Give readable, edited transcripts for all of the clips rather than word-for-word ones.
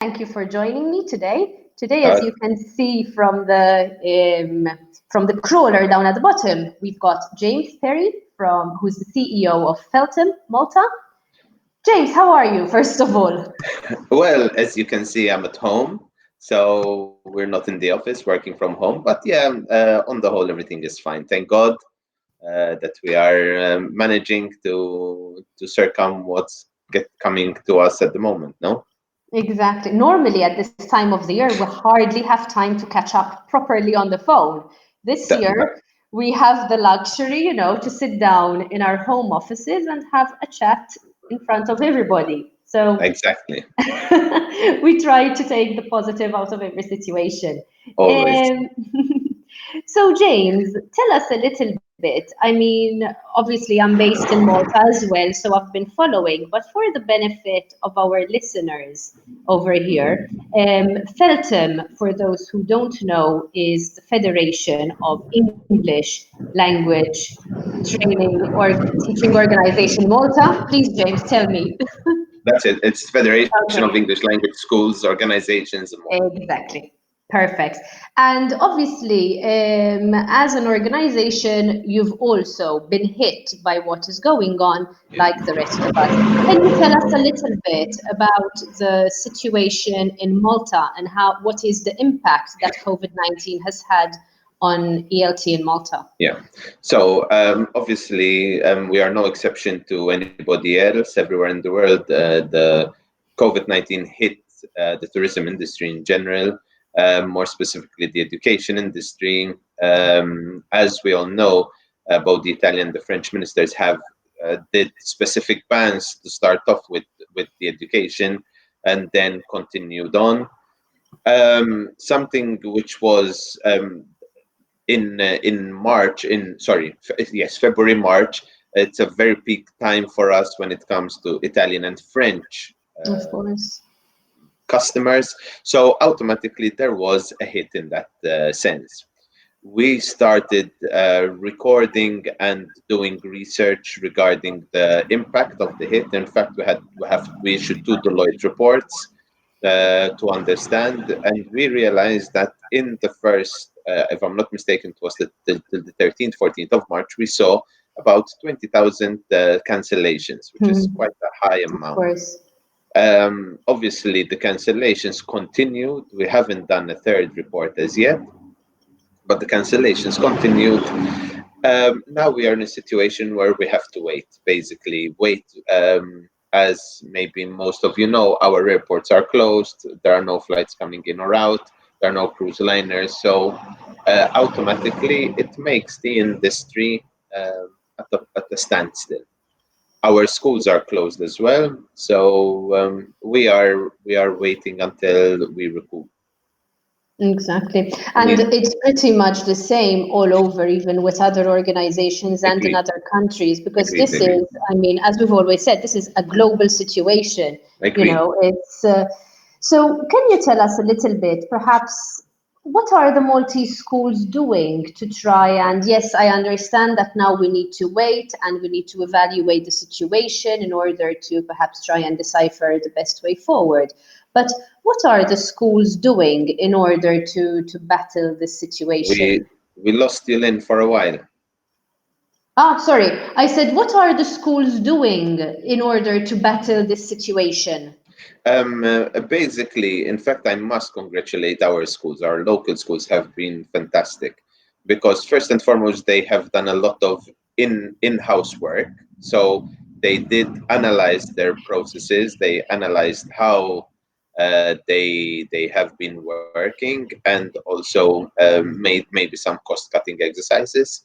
Thank you for joining me today. Today, Uh, as you can see from the crawler down at the bottom, we've got James Perry who's the CEO of FELTOM, Malta. James, how are you, first of all? well, as you can see, I'm at home, so we're not in the office working from home. But yeah, on the whole, everything is fine. Thank God that we are managing to circum what's coming to us at the moment. No, Exactly. Normally, at this time of the year, we hardly have time to catch up properly on the phone. This that, year, we have the luxury, to sit down in our home offices and have a chat in front of everybody. So exactly. we try to take the positive out of every situation. Always. Um, so, James, tell us a little bit. I mean, obviously, I'm based in Malta as well, so I've been following, but for the benefit of our listeners over here, FELTOM, for those who don't know, is the Federation of English Language Training or Teaching Organization Malta. Please, James, tell me. That's it. It's Federation of Okay. English Language Schools, organizations, and more. Exactly. Perfect. And obviously, as an organization, you've also been hit by what is going on, like the rest of us. Can you tell us a little bit about the situation in Malta and what is the impact that COVID-19 has had on ELT in Malta? Yeah. So obviously, we are no exception to anybody else. Everywhere in the world, the COVID-19 hit the tourism industry in general, more specifically the education industry. As we all know, both the Italian and the French ministers have did specific bans to start off with the education, and then continued on. Something which was in March, yes, February, March. It's a very peak time for us when it comes to Italian and French Of course. customers. So automatically there was a hit in that sense. We started recording and doing research regarding the impact of the hit. In fact, we issued two Deloitte reports to understand, and we realized that in the first, if I'm not mistaken, it was the 13th, 14th of March, we saw about 20,000 cancellations, which is Hmm. quite a high Of amount. course. Obviously, the cancellations continued. We haven't done a third report as yet, but the cancellations continued. Now we are in a situation where we have to wait, basically wait. As maybe most of you know, our airports are closed. There are no flights coming in or out. There are no cruise liners. So automatically, it makes the industry at a standstill. Our schools are closed as well. So we are waiting until we recoup. Exactly. We And it's pretty much the same all over, even with other organizations and in agreed, other countries, because agreed, this agreed, is, I mean, as we've always said, this is a global situation. agreed. So can you tell us a little bit, perhaps, what are the Maltese schools doing to try and, yes, I understand that now we need to wait and we need to evaluate the situation in order to perhaps try and decipher the best way forward. But what are the schools doing in order to battle this We situation? we lost you, Lynn, for a while. Ah, sorry. I said, what are the schools doing in order to battle this situation? Basically, in fact, I must congratulate our schools. Our local schools have been fantastic because first and foremost, they have done a lot of in-house work. So they did analyze their processes. They analyzed how they have been working, and also made maybe some cost-cutting exercises.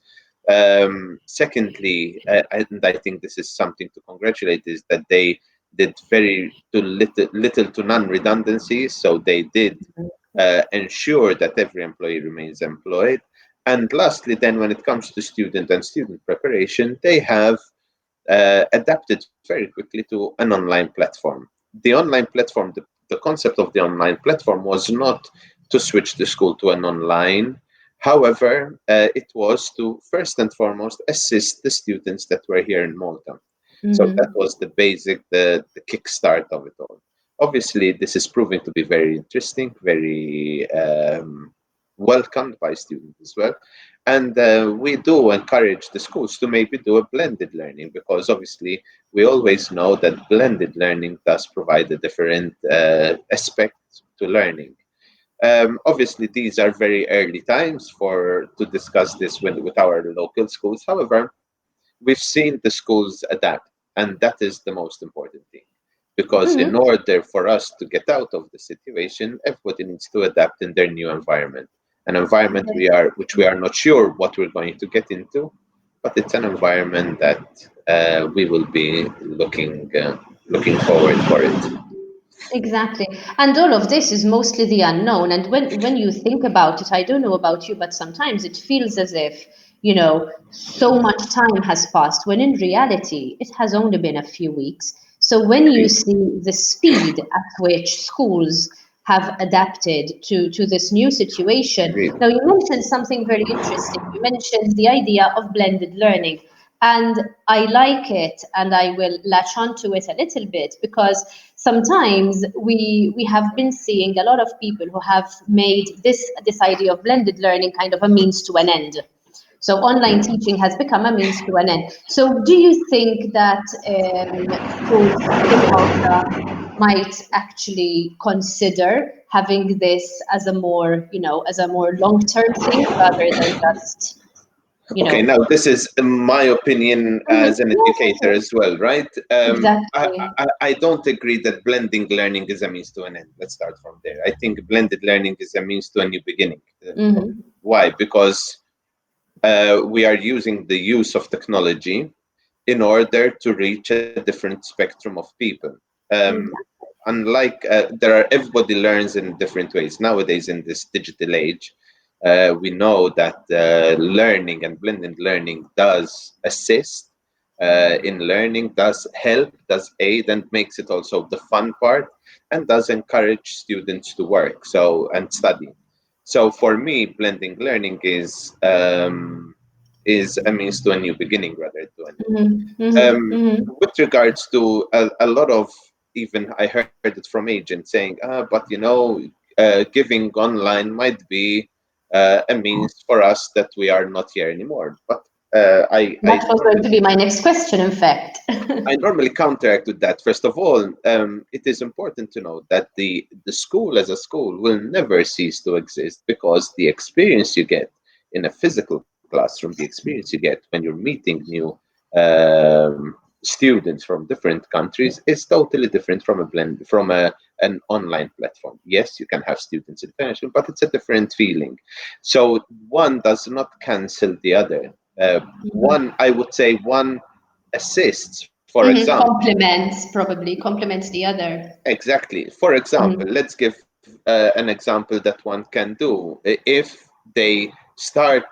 Secondly, and I think this is something to congratulate, is that they did very too little to none redundancies. So they did ensure that every employee remains employed. And lastly, then when it comes to student and student preparation, they have adapted very quickly to an online platform. The online platform, the concept of the online platform was not to switch the school to an online. However, it was to first and foremost assist the students that were here in Malta. So that Mhm. was the basic, the kickstart of it all. Obviously, this is proving to be very interesting, very welcomed by students as well. And we do encourage the schools to maybe do a blended learning, because obviously we always know that blended learning does provide a different aspect to learning. Obviously, these are very early times for to discuss this with our local schools. However, we've seen the schools adapt, and that is the most important thing. Because in Mhm. order for us to get out of the situation, everybody needs to adapt in their new environment. An environment which we are not sure what we're going to get into, but it's an environment that we will be looking forward for it. Exactly. And all of this is mostly the unknown. And when you think about it, I don't know about you, but sometimes it feels as if, so much time has passed, when in reality, it has only been a few weeks. So when you Agreed. see the speed at which schools have adapted to this new situation. Agreed. Now, you mentioned something very interesting. You mentioned the idea of blended learning. And I like it, and I will latch onto it a little bit because sometimes we have been seeing a lot of people who have made this idea of blended learning kind of a means to an end. So online teaching has become a means to an end. So do you think that schools in Malta might actually consider having this as a more, as a more long-term thing rather than just, you Okay, know, now this is my opinion Mhm. as an Yes, educator yes, as well, right? exactly. I don't agree that blending learning is a means to an end. Let's start from there. I think blended learning is a means to a new beginning. Hmm. Why? Because we are using the use of technology in order to reach a different spectrum of people. Um, Unlike everybody learns in different ways nowadays in this digital age. We know that learning and blended learning does assist in learning, does help, does aid, and makes it also the fun part, and does encourage students to work and study. So for me, blending learning is a means to a new beginning rather than an Hmm. end. Hmm. Hmm. With regards to a lot of, even I heard it from agents saying, but giving online might be a means for us that we are not here anymore. But That was going to be my next question, in fact. I normally counteract with that. First of all, it is important to know that the school as a school will never cease to exist, because the experience you get in a physical classroom, the experience you get when you're meeting new students from different countries, is totally different from an online platform. Yes, you can have students international, but it's a different feeling. So one does not cancel the other. One, I would say, one assists. For example, Complements, probably complements the other. exactly. For example, Mhm. let's give an example that one can do. If they start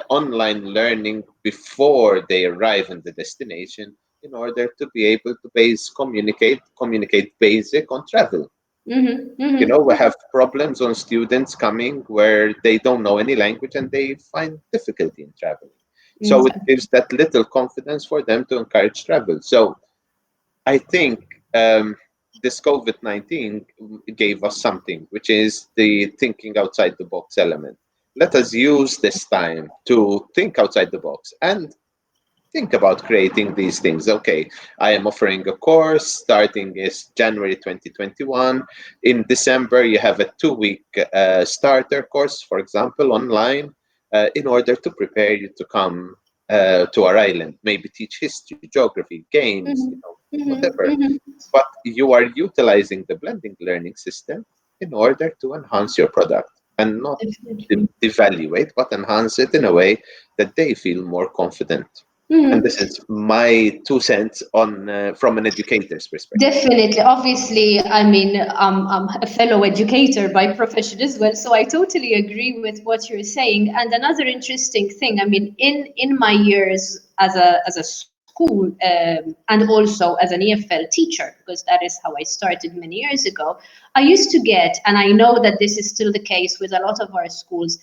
online learning before they arrive in the destination, in order to be able to communicate basic on travel. Mhm. We Mhm. have problems on students coming where they don't know any language and they find difficulty in traveling. So it Mhm. gives that little confidence for them to encourage travel. So I think this COVID-19 gave us something, which is the thinking outside the box element. Let us use this time to think outside the box and think about creating these things. Okay, I am offering a course starting is January 2021. In December, you have a 2 week starter course, for example, online, in order to prepare you to come to our island, maybe teach history, geography, games, Mhm. Mhm. whatever. Mhm. But you are utilizing the blending learning system in order to enhance your product and not Definitely. devaluate, but enhance it in a way that they feel more confident. And Mhm. this is my 2 cents on from an educator's perspective. Definitely. Obviously, I mean, I'm a fellow educator by profession as well, so I totally agree with what you're saying. And another interesting thing, I mean, in my years as a school and also as an EFL teacher, because that is how I started many years ago, I used to get, and I know that this is still the case with a lot of our schools,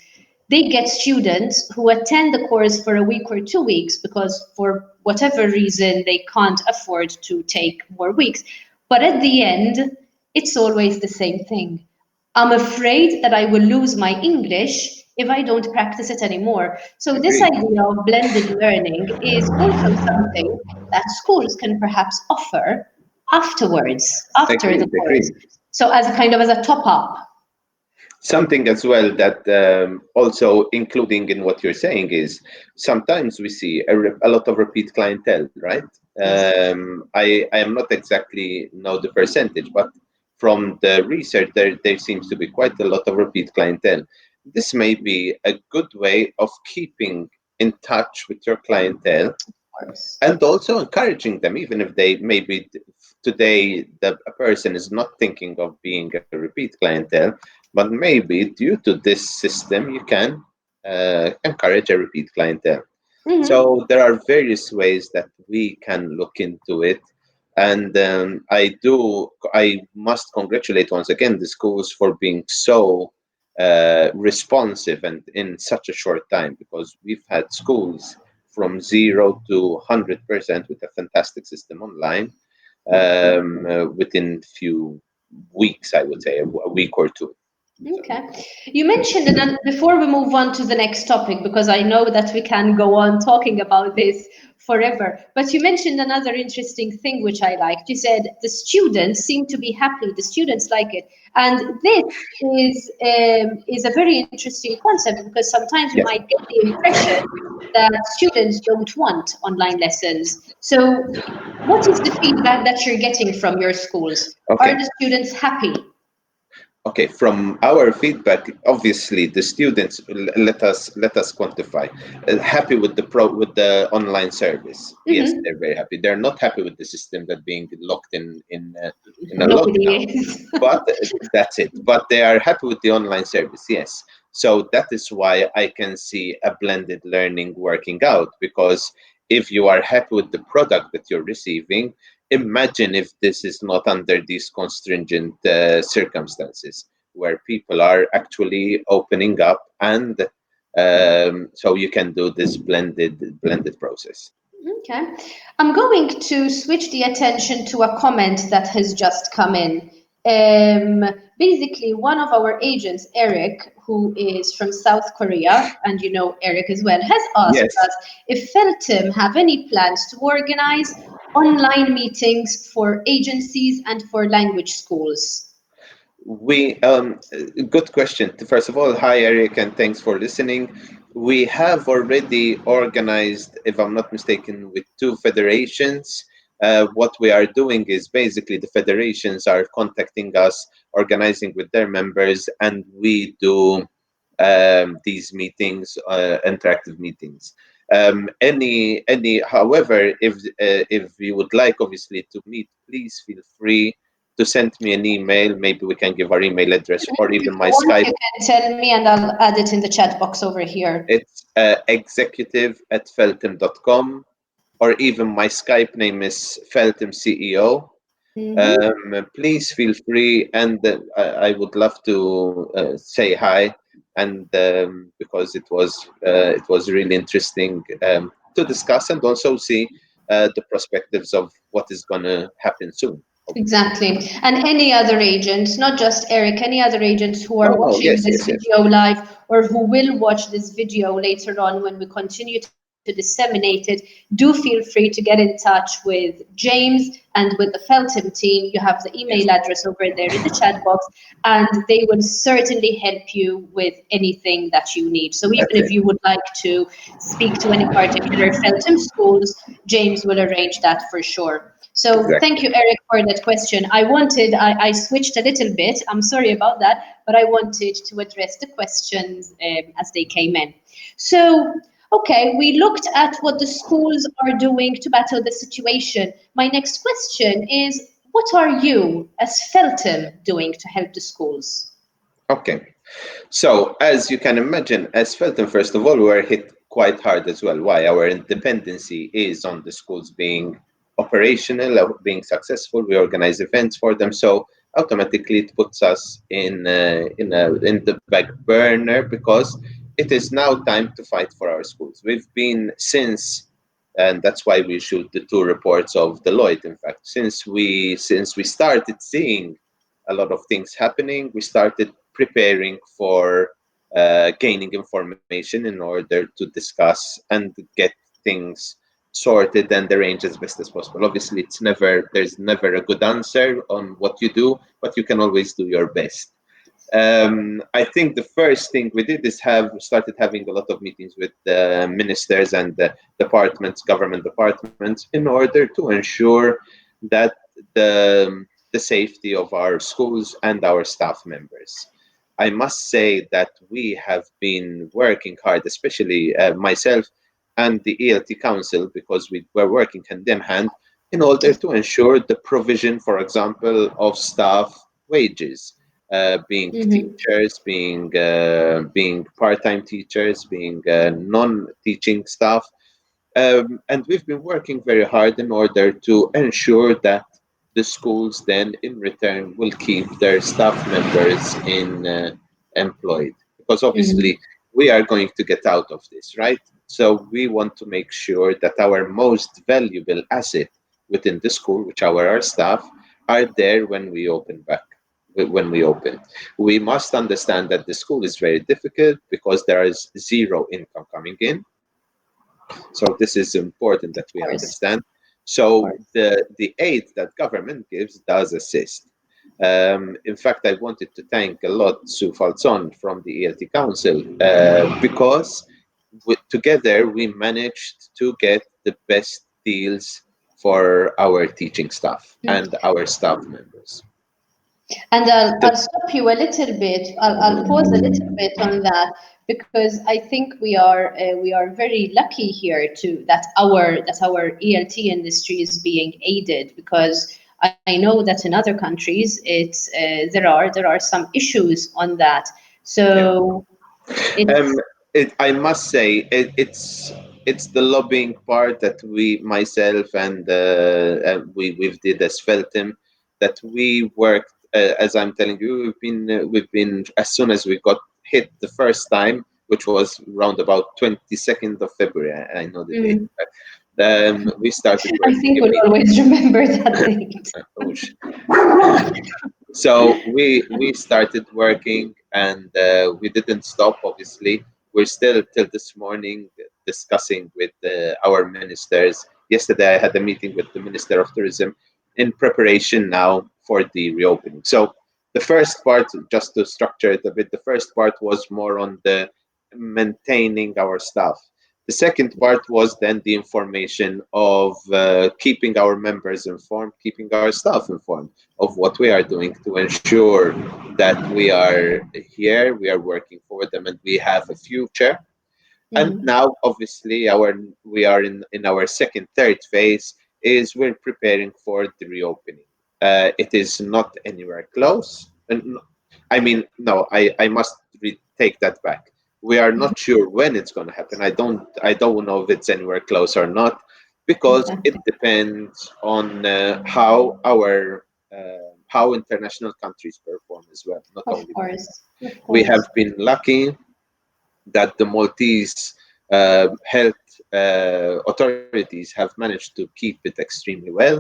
they get students who attend the course for a week or 2 weeks because for whatever reason they can't afford to take more weeks. But at the end, it's always the same thing. I'm afraid that I will lose my English if I don't practice it anymore. So, this Agreed. idea of blended learning is also something that schools can perhaps offer afterwards, after the Agreed. course. Agreed. So, as a kind of as a top up. Something as well that also including in what you're saying is sometimes we see a lot of repeat clientele, right? Yes. I am not exactly know the percentage, but from the research, there seems to be quite a lot of repeat clientele. This may be a good way of keeping in touch with your clientele Of course. and also encouraging them, even if they maybe today a person is not thinking of being a repeat clientele, but maybe due to this system you can encourage a repeat clientele. Mm-hmm. So there are various ways that we can look into it, and I must congratulate once again the schools for being so responsive and in such a short time, because we've had schools from 0 to 100% with a fantastic system online within few weeks, I would say a week or two. So, Okay. You mentioned that before we move on to the next topic, because I know that we can go on talking about this forever, but you mentioned another interesting thing which I liked. You said the students seem to be happy, the students like it. And this is a very interesting concept because sometimes we yes. might get the impression that students don't want online lessons. So what is the feedback that you're getting from your schools? Are Okay. the students happy? Okay, from our feedback, obviously the students let us quantify. Happy with the online service. Yes, Mhm. they're very happy. They're not happy with the system that being locked in a Nobody lockdown, is. but that's it. But they are happy with the online service. Yes. So that is why I can see a blended learning working out, because if you are happy with the product that you're receiving, imagine if this is not under these constringent circumstances where people are actually opening up, and so you can do this blended process. Okay. I'm going to switch the attention to a comment that has just come in. Basically, one of our agents, Eric, who is from South Korea, and you know Eric as well, has asked Yes. us if Feltham have any plans to organize online meetings for agencies and for language schools. We Good question. First of all, hi Eric, and thanks for listening. We have already organized, if I'm not mistaken, with two federations. What we are doing is basically the federations are contacting us, organizing with their members, and we do these meetings, interactive meetings. However, if you would like, obviously, to meet, please feel free to send me an email. Maybe we can give our email address or If even you my want, Skype. you can tell me and I'll add it in the chat box over here. It's executive@feltham.com, or even my Skype name is Feltham CEO. Mhm. Please feel free, and I would love to say hi, and because it was really interesting to discuss and also see the perspectives of what is going to happen soon. Hopefully. Exactly. And any other agents, not just Eric, any other agents who are Oh no, watching yes, this yes, yes. video live or who will watch this video later on when we continue to disseminate it, do feel free to get in touch with James and with the Feltham team. You have the email Yes. address over there in the chat box, and they will certainly help you with anything that you need. So even That's if it. you would like to speak to any particular Feltham schools, James will arrange that for sure. So thank Exactly. you, Eric, for that question. I switched a little bit. I'm sorry about that, but I wanted to address the questions as they came in. So, okay, we looked at what the schools are doing to battle the situation. My next question is, what are you, as Feltham, doing to help the schools? Okay. So, as you can imagine, as Felton, first of all, we were hit quite hard as well. Why? Our dependency is on the schools being operational, being successful. We organize events for them, so automatically it puts us in the back burner, because it is now time to fight for our schools. We've been since, and that's why we issued the two reports of Deloitte. In fact, since we started seeing a lot of things happening, we started preparing for gaining information in order to discuss and get things sorted and arranged as best as possible. Obviously, there's never a good answer on what you do, but you can always do your best. I think the first thing we did is have started having a lot of meetings with the ministers and the departments, government departments, in order to ensure that the safety of our schools and our staff members. I must say that we have been working hard, especially myself and the ELT Council, because we were working hand in hand in order to ensure the provision, for example, of staff wages, being Mm-hmm. teachers, being part-time teachers, being non-teaching staff, and we've been working very hard in order to ensure that the schools then, in return, will keep their staff members employed. Because Mm-hmm. obviously, we are going to get out of this, right? So we want to make sure that our most valuable asset within the school, which are our staff, are there when we open back. When we open, we must understand that the school is very difficult because there is zero income coming in, so this is important that we Course, understand. of So course. the aid that government gives does assist. In fact, I wanted to thank a lot Sue Falzon from the ELT Council because together we managed to get the best deals for our teaching staff and our staff members. And The, I'll stop you a little bit. I'll pause a little bit on that because I think we are very lucky here to that our ELT industry is being aided because I know that in other countries there are some issues on that. yeah. So Um, it's I must say it's the lobbying part that we myself and we've did as FELTOM, that we worked as I'm telling you, we've been as soon as we got hit the first time, which was around about 22nd of February. I know the date. mm, We started I working think we'll always remember that date. immediately. So we started working, and we didn't stop. Obviously, we're still till this morning discussing with our ministers. Yesterday, I had a meeting with the Minister of Tourism in preparation now for the reopening. So the first part, just to structure it a bit, the first part was more on the maintaining our staff. The second part was then the information of keeping our members informed, keeping our staff informed of what we are doing to ensure that we are here, we are working for them, and we have a future. And Mhm. now, obviously, we are in our second, third phase. Is we're preparing for the reopening. It is not anywhere close. I mean, no, I must take that back. We are not sure when it's going to happen. I don't know if it's anywhere close or not, because it Exactly. depends on how international countries perform as well, not Of only Malta. course. Of We have course. been lucky that the Maltese health authorities have managed to keep it extremely well.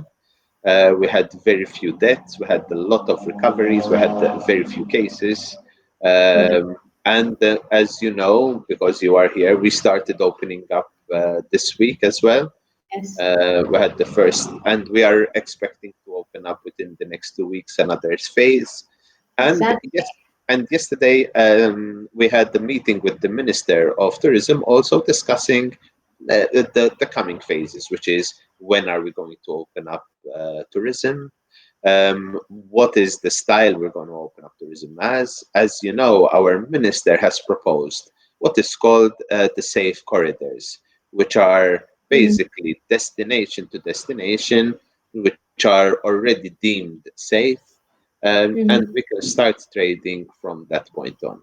We had very few deaths. We had a lot of recoveries. We had very few cases. Mhm. And as you know, because you are here, we started opening up this week as well. Yes. We had the first, and we are expecting to open up within the next 2 weeks another phase. And Exactly. yes, and yesterday we had the meeting with the Minister of Tourism, also discussing the coming phases, which is when are we going to open up tourism, what is the style we're going to open up tourism as you know, our minister has proposed what is called the safe corridors, which are Mhm. basically destination to destination, which are already deemed safe, and we Mhm. can start trading from that point on.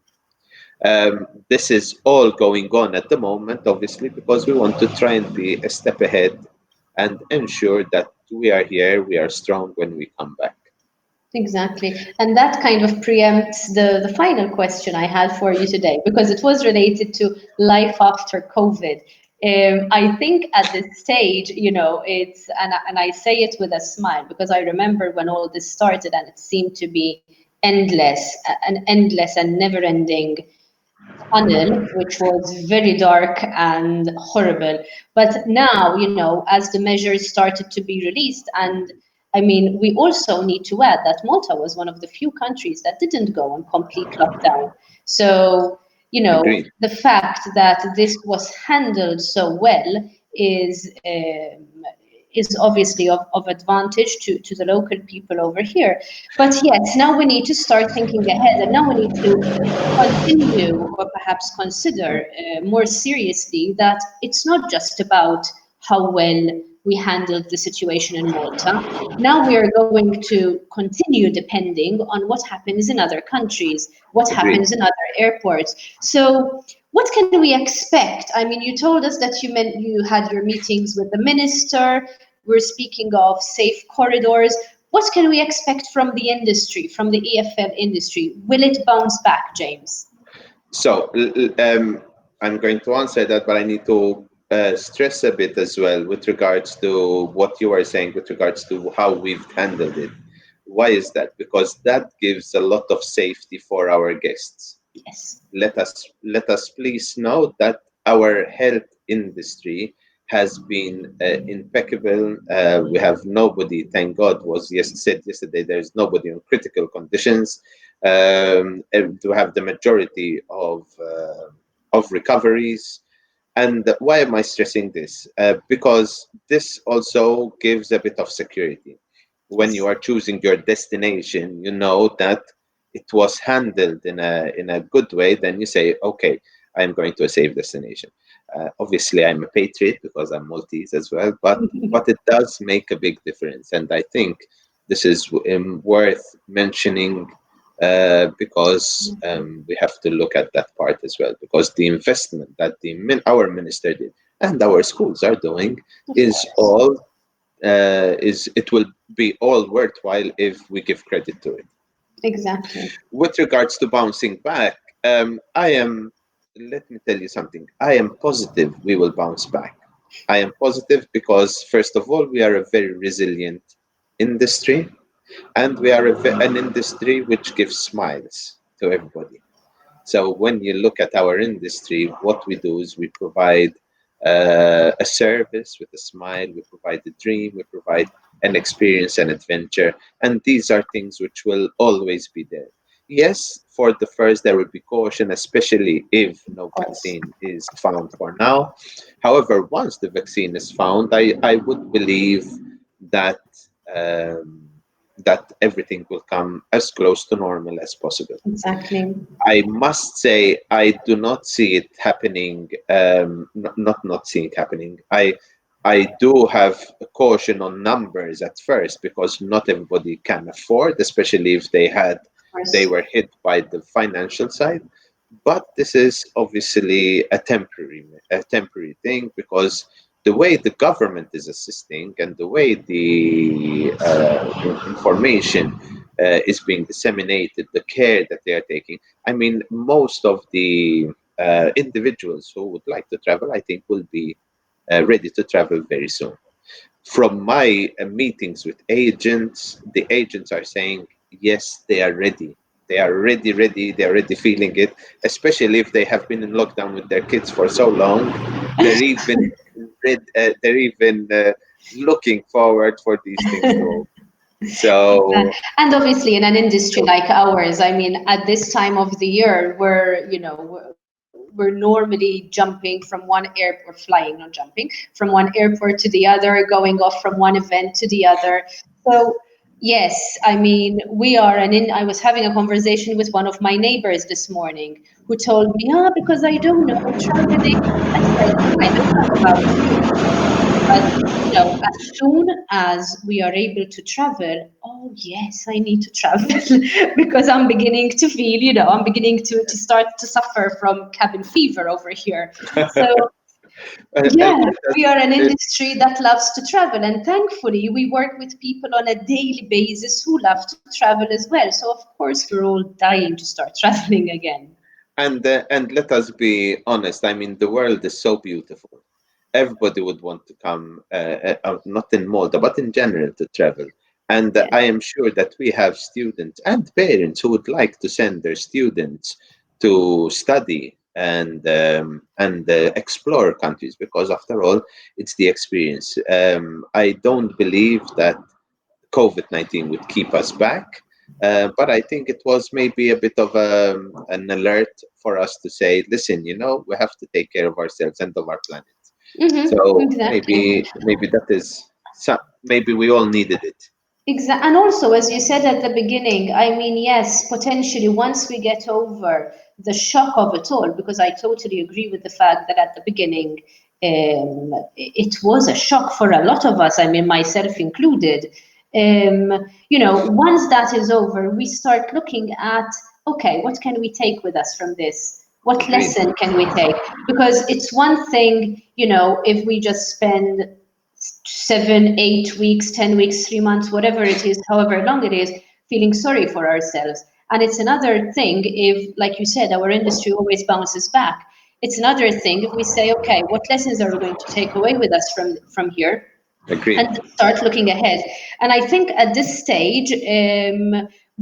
This is all going on at the moment, obviously, because we want to try and be a step ahead and ensure that we are here, we are strong when we come back. Exactly. And that kind of preempts the final question I had for you today because it was related to life after COVID. I think at this stage, it's, and I say it with a smile because I remember when all this started and it seemed to be endless and never-ending tunnel, which was very dark and horrible. But now, as the measures started to be released, and I mean, we also need to add that Malta was one of the few countries that didn't go on complete lockdown. So, Agreed. the fact that this was handled so well is obviously of advantage to the local people over here. But yes, now we need to start thinking ahead, and now we need to continue or perhaps consider more seriously that it's not just about how well we handled the situation in Malta. Now we are going to continue depending on what happens in other countries, what Agreed. happens in other airports. So what can we expect? I mean, you told us that you had your meetings with the minister. We're speaking of safe corridors. What can we expect from the industry, from the EFL industry? Will it bounce back, James? So I'm going to answer that, but I need to stress a bit as well with regards to what you are saying with regards to how we've handled it. Why is that? Because that gives a lot of safety for our guests. Yes. Let us please know that our health industry has been impeccable. We have nobody, thank God, was said yesterday. There is nobody on critical conditions. And to have the majority of recoveries. And why am I stressing this? Because this also gives a bit of security. When you Yes. are choosing your destination, you know that it was handled in a good way. Then you say, okay, I'm going to a safe destination. Obviously, I'm a patriot because I'm Maltese as well, but it does make a big difference, and I think this is worth mentioning because we have to look at that part as well, because the investment that our minister did and our schools are doing Of is course. all is it will be all worthwhile if we give credit to it. Exactly. With regards to bouncing back, I am. Let me tell you something. I am positive we will bounce back. I am positive because first of all, we are a very resilient industry, and we are an industry which gives smiles to everybody. So when you look at our industry, what we do is we provide a service with a smile, we provide a dream, we provide an experience and adventure, and these are things which will always be there. Yes, for the first there will be caution, especially if no Of course. vaccine is found for now. However, once the vaccine is found, I would believe that um, that everything will come as close to normal as possible. Exactly. I must say I do not see it happening. Not seeing it happening. I do have a caution on numbers at first because not everybody can afford, especially if Of they course. were hit by the financial side. But this is obviously a temporary thing because the way the government is assisting and the way the information is being disseminated, the care that they are taking. I mean, most of the individuals who would like to travel, I think, will be ready to travel very soon. From my meetings with agents, the agents are saying, yes, they are ready. They are ready. They are already feeling it, especially if they have been in lockdown with their kids for so long. They're even looking forward for these things to open. So And obviously, in an industry like ours, I mean, at this time of the year, we're normally jumping from one airport, flying, not jumping, from one airport to the other, going off from one event to the other. So, yes, I mean, I was having a conversation with one of my neighbors this morning who told me, because I don't know, traveling. I said, I don't know about you, but as soon as we are able to travel, oh yes, I need to travel because I'm beginning to feel, I'm beginning to start to suffer from cabin fever over here. So yeah, let us, we are an uh, industry that loves to travel, and thankfully we work with people on a daily basis who love to travel as well. So of course we're all dying to start traveling again. and let us be honest. I mean, the world is so beautiful. everybody would want to come, not in Malta, but in general to travel. And Yeah. I am sure that we have students and parents who would like to send their students to study and explore countries, because after all, it's the experience. I don't believe that COVID-19 would keep us back. But I think it was maybe a bit of an alert for us to say, listen, we have to take care of ourselves and of our planet. So Exactly. maybe that is maybe we all needed it. Exactly. And also, as you said at the beginning, I mean, yes, potentially once we get over the shock of it all, because I totally agree with the fact that at the beginning, it was a shock for a lot of us, I mean, myself included. Once that is over, we start looking at, okay, what can we take with us from this? What Agreed. lesson can we take? Because it's one thing, if we just spend 7, 8 weeks, 10 weeks, 3 months, whatever it is, however long it is, feeling sorry for ourselves. And it's another thing if, like you said, our industry always bounces back. It's another thing if we say, okay, what lessons are we going to take away with us from here? Agreed. And start looking ahead. And I think at this stage,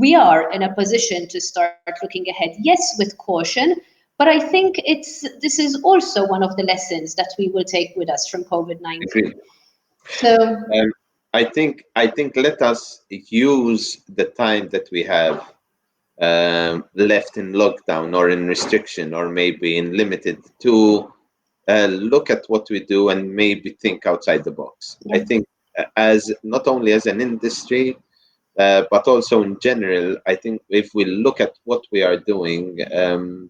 we are in a position to start looking ahead. Yes, with caution, but I think this is also one of the lessons that we will take with us from COVID-19. Agreed. So, Um, I think let us use the time that we have left in lockdown or in restriction or maybe in limited to look at what we do and maybe think outside the box. I yeah, think as not only as an industry, but also in general, I think if we look at what we are doing,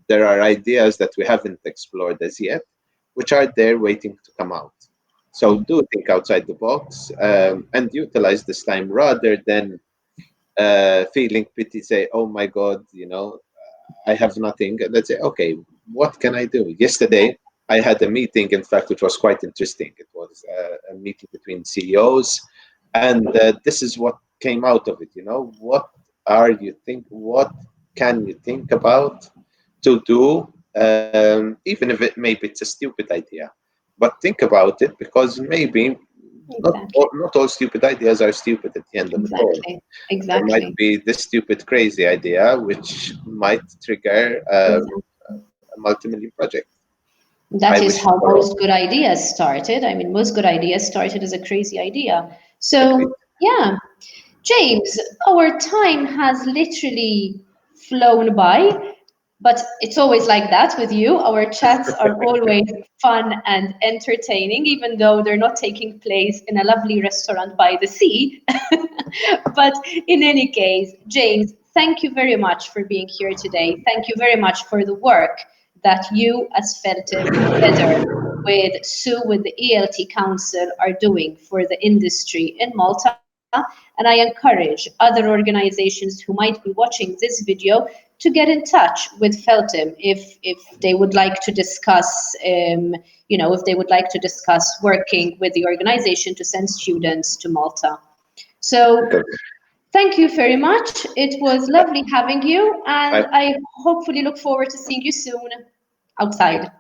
there are ideas that we haven't explored as yet, which are there waiting to come out. So do think outside the box and utilize this time rather than feeling pity, say, oh my God, I have nothing. Let's say, okay, what can I do? yeah, Yesterday, I had a meeting, in fact, which was quite interesting. It was a meeting between CEOs, and this is what came out of it. What can you think about to do, even if maybe it's a stupid idea, but think about it because maybe exactly, not all stupid ideas are stupid at the end of it all. exactly, There might exactly, be this stupid, crazy idea which might trigger exactly. a multi-million project. I That wish is it how for all. most good ideas started. I mean, most good ideas started as a crazy idea. Agreed. So, yeah, James, our time has literally flown by, but it's always like that with you. Our chats are always fun and entertaining, even though they're not taking place in a lovely restaurant by the sea. But in any case, James, thank you very much for being here today. Thank you very much for the work that you, as Felton, together with Sue, with the ELT Council, are doing for the industry in Malta. And I encourage other organizations who might be watching this video to get in touch with Felton if they would like to discuss, if they would like to discuss working with the organization to send students to Malta. So thank you very much. It was lovely having you, and I, I hopefully look forward to seeing you soon outside.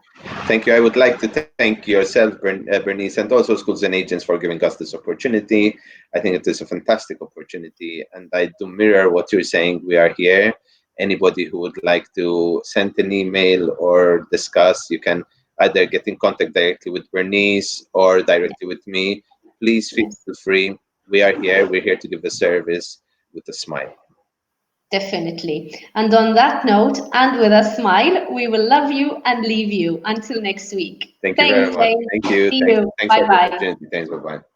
Thank you. I would like to thank yourself, Bernice, and also schools and agents for giving us this opportunity. I think it is a fantastic opportunity, and I do mirror what you're saying. We are here. Anybody who would like to send an email or discuss, you can either get in contact directly with Bernice or directly with me. Please feel Yes, free. We are here. We're here to give a service with a smile. definitely. And on that note, and with a smile, we will love you and leave you until next week. Thank you Thanks, very much. Jane. Thank you. See Thanks. you. Thanks Bye for the bye. opportunity. Thanks. Bye bye.